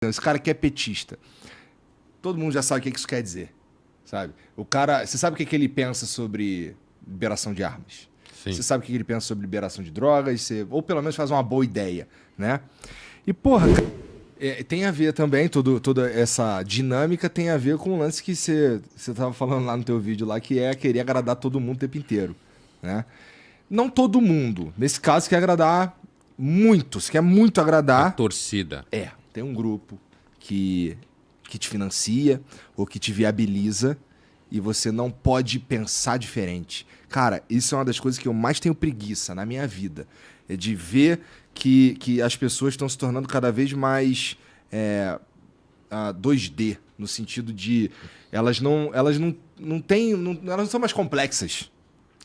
Esse cara que é petista. Todo mundo já sabe o que isso quer dizer, sabe? O cara, você sabe o que ele pensa sobre liberação de armas? Sim. Você sabe o que ele pensa sobre liberação de drogas? Ou pelo menos faz uma boa ideia, né? E, porra, tem a ver também, toda essa dinâmica tem a ver com o lance que você tava falando lá no teu vídeo lá, que é querer agradar todo mundo o tempo inteiro, né? Não todo mundo. Nesse caso, quer agradar muitos, quer muito agradar. A torcida. Tem um grupo que te financia ou que te viabiliza e você não pode pensar diferente. Cara, isso é uma das coisas que eu mais tenho preguiça na minha vida. É de ver que as pessoas estão se tornando cada vez mais 2D, no sentido de elas não são mais complexas,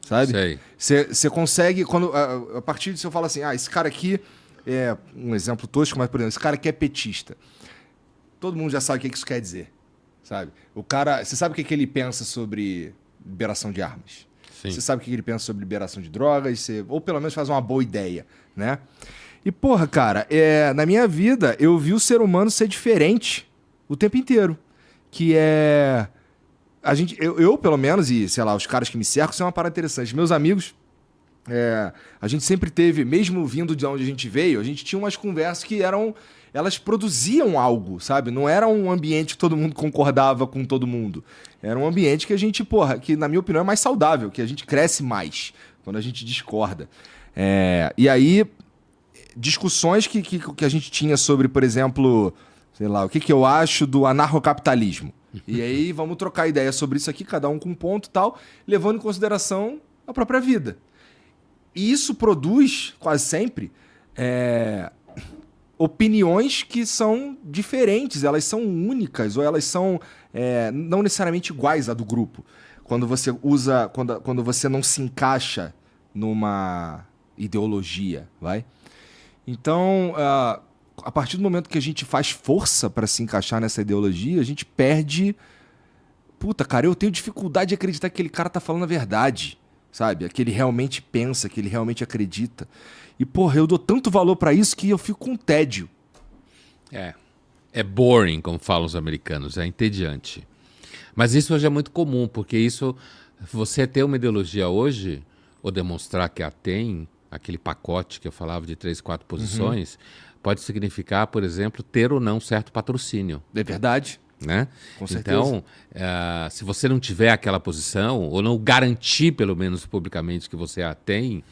sabe? Você consegue, a partir disso eu falo assim, esse cara aqui é um exemplo tosco, mas, por exemplo, esse cara aqui é petista. Todo mundo já sabe o que isso quer dizer, sabe? O cara, você sabe o que ele pensa sobre liberação de armas? Sim. Você sabe o que ele pensa sobre liberação de drogas? Ou pelo menos faz uma boa ideia, né? E, porra, cara, na minha vida, eu vi o ser humano ser diferente o tempo inteiro. Que é... Eu, pelo menos, e, sei lá, os caras que me cercam, isso é uma parada interessante. Meus amigos, a gente sempre teve, mesmo vindo de onde a gente veio, a gente tinha umas conversas que elas produziam algo, sabe? Não era um ambiente que todo mundo concordava com todo mundo. Era um ambiente que a gente, porra, que na minha opinião é mais saudável, que a gente cresce mais quando a gente discorda. E aí, discussões que a gente tinha sobre, por exemplo, sei lá, o que eu acho do anarcocapitalismo. E aí vamos trocar ideia sobre isso aqui, cada um com um ponto e tal, levando em consideração a própria vida. E isso produz, quase sempre, opiniões que são diferentes, elas são únicas, ou elas são não necessariamente iguais à do grupo. Quando você usa, quando você não se encaixa numa ideologia, vai? Então, a partir do momento que a gente faz força para se encaixar nessa ideologia, a gente perde... Puta, cara, eu tenho dificuldade de acreditar que aquele cara tá falando a verdade, sabe? Que ele realmente pensa, que ele realmente acredita. E, porra, eu dou tanto valor pra isso que eu fico com tédio. É boring, como falam os americanos, é entediante. Mas isso hoje é muito comum, porque isso, você ter uma ideologia hoje, ou demonstrar que a tem, aquele pacote que eu falava de 3, 4 posições, pode significar, por exemplo, ter ou não certo patrocínio. É verdade. Né? Com certeza. Então, se você não tiver aquela posição, ou não garantir, pelo menos publicamente, que você a tem,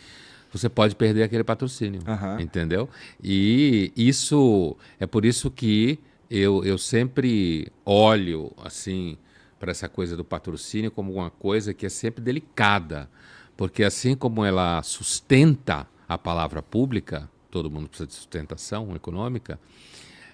você pode perder aquele patrocínio, entendeu? E isso é por isso que eu sempre olho assim para essa coisa do patrocínio como uma coisa que é sempre delicada, porque assim como ela sustenta a palavra pública, todo mundo precisa de sustentação econômica,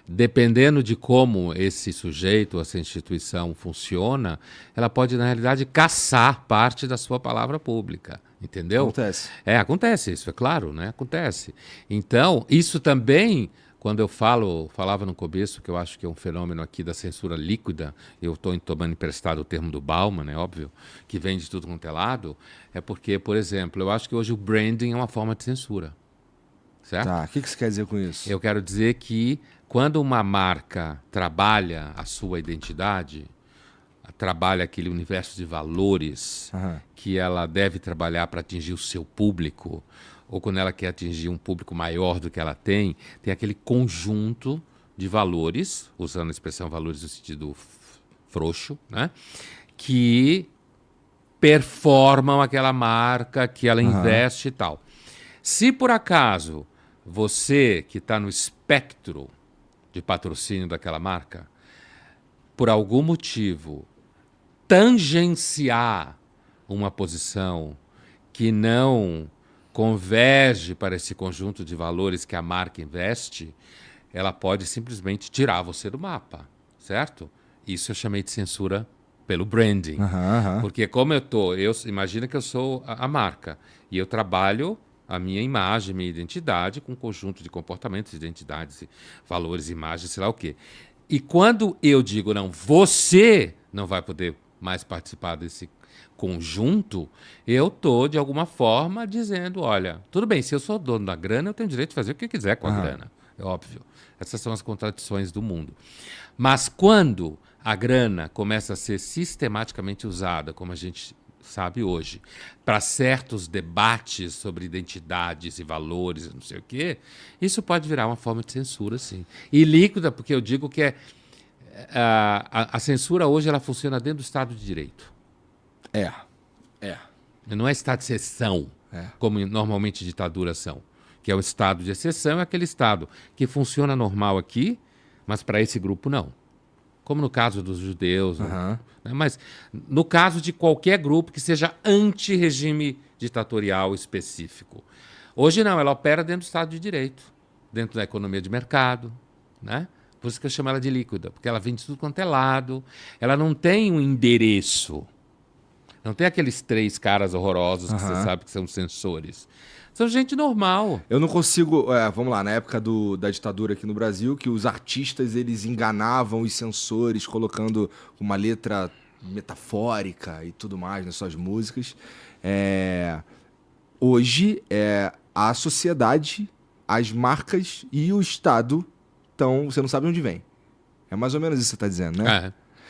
dependendo de como esse sujeito, essa instituição funciona, ela pode, na realidade, caçar parte da sua palavra pública, entendeu? Acontece. Acontece isso, é claro, né? Acontece. Então, isso também, quando eu falava no começo, que eu acho que é um fenômeno aqui da censura líquida, eu estou tomando emprestado o termo do Bauman, é óbvio, que vem de tudo quanto é lado, é porque, por exemplo, eu acho que hoje o branding é uma forma de censura, certo? Tá, o que você quer dizer com isso? Eu quero dizer que quando uma marca trabalha a sua identidade, trabalha aquele universo de valores que ela deve trabalhar para atingir o seu público, ou quando ela quer atingir um público maior do que ela tem aquele conjunto de valores, usando a expressão valores no sentido frouxo, né? Que performam aquela marca, que ela investe e tal. Se por acaso você que está no espectro de patrocínio daquela marca, por algum motivo, tangenciar uma posição que não converge para esse conjunto de valores que a marca investe, ela pode simplesmente tirar você do mapa, certo? Isso eu chamei de censura pelo branding. Porque como imagina que eu sou a marca, e eu trabalho a minha imagem, minha identidade, com um conjunto de comportamentos, identidades, valores, imagens, sei lá o quê. E quando eu digo, não, você não vai poder mais participar desse conjunto, eu estou, de alguma forma, dizendo, olha, tudo bem, se eu sou dono da grana, eu tenho direito de fazer o que eu quiser com a grana. é óbvio. Essas são as contradições do mundo. Mas quando a grana começa a ser sistematicamente usada, como a gente sabe hoje, para certos debates sobre identidades e valores, não sei o quê, isso pode virar uma forma de censura, sim. E líquida, porque eu digo que a censura hoje ela funciona dentro do Estado de Direito. É. Não é Estado de exceção, como normalmente ditaduras são. Que é o Estado de exceção, é aquele Estado que funciona normal aqui, mas para esse grupo não. Como no caso dos judeus. Né? Mas no caso de qualquer grupo que seja anti-regime ditatorial específico. Hoje não, ela opera dentro do Estado de Direito, dentro da economia de mercado, né? Por isso que eu chamo ela de líquida, porque ela vem de tudo quanto é lado, ela não tem um endereço. Não tem aqueles 3 caras horrorosos que você sabe que são censores. São gente normal. Eu não consigo... vamos lá, na época da ditadura aqui no Brasil, que os artistas eles enganavam os censores, colocando uma letra metafórica e tudo mais nas suas músicas. Hoje, a sociedade, as marcas e o Estado, então você não sabe onde vem. É mais ou menos isso que você está dizendo, né?